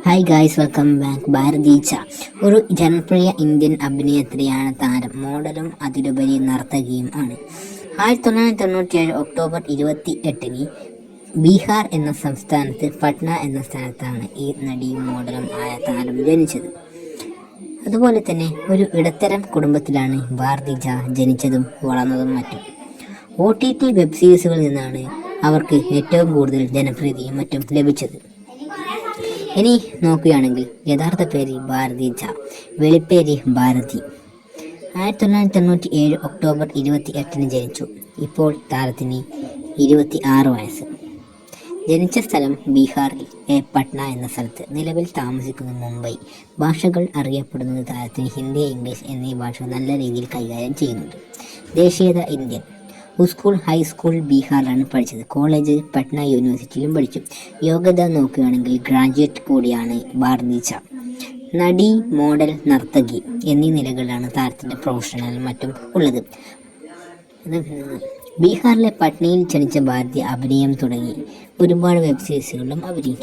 Hi guys, welcome back. Bharti Jha ഒരു ജനപ്രിയ Indian അഭിനേത്രിയാണ്. താരം, മോഡലും അതിലുപരി നർത്തകിയും ആണ്. 1997 ഒക്ടോബർ 28-ന് ബീഹാർ എന്ന സംസ്ഥാനത്ത് പട്ന എന്ന സ്ഥലത്താണ് ഈ നടിയും മോഡലും ആയ താരം ജനിച്ചത്. അതുപോലെ തന്നെ ഒരു ഇടത്തരം കുടുംബത്തിലാണ് ഭാരതി ഝ ജനിച്ചതും വളർന്നതും മറ്റും. OTT വെബ് സീരീസുകളിൽ നിന്നാണ് അവർക്ക് ഏറ്റവും കൂടുതൽ ജനപ്രീതിയും മറ്റും ലഭിച്ചത്. ഇനി നോക്കുകയാണെങ്കിൽ യഥാർത്ഥ പേര് ഭാരതി ഝ, വെളിപ്പേര് ഭാരതി. 1997 ഒക്ടോബർ 28-ന് ജനിച്ചു. ഇപ്പോൾ താരത്തിന് 26 വയസ്സ്. ജനിച്ച സ്ഥലം ബീഹാറിലെ പട്ന എന്ന സ്ഥലത്ത്. നിലവിൽ താമസിക്കുന്നത് മുംബൈ. ഭാഷകൾ അറിയപ്പെടുന്നത് താരത്തിന് ഹിന്ദി, ഇംഗ്ലീഷ് എന്നീ ഭാഷകൾ നല്ല രീതിയിൽ കൈകാര്യം ചെയ്യുന്നുണ്ട്. ദേശീയത ഇന്ത്യൻ. സ്കൂൾ, ഹൈസ്കൂൾ ബീഹാറിലാണ് പഠിച്ചത്. കോളേജ് പട്ന യൂണിവേഴ്സിറ്റിയിലും പഠിച്ചു. യോഗ്യത നോക്കുകയാണെങ്കിൽ ഗ്രാജുവേറ്റ് കൂടിയാണ് ഭാരതി ഝ. നടി, മോഡൽ, നർത്തകി എന്നീ നിലകളിലാണ് താരത്തിൻ്റെ പ്രൊഫഷണൽ മറ്റും ഉള്ളത്. ബീഹാറിലെ പട്നയിൽ ജനിച്ച ഭാരതി അഭിനയം തുടങ്ങി ഒരുപാട് വെബ് സീരീസുകളിലും അഭിനയിച്ചു.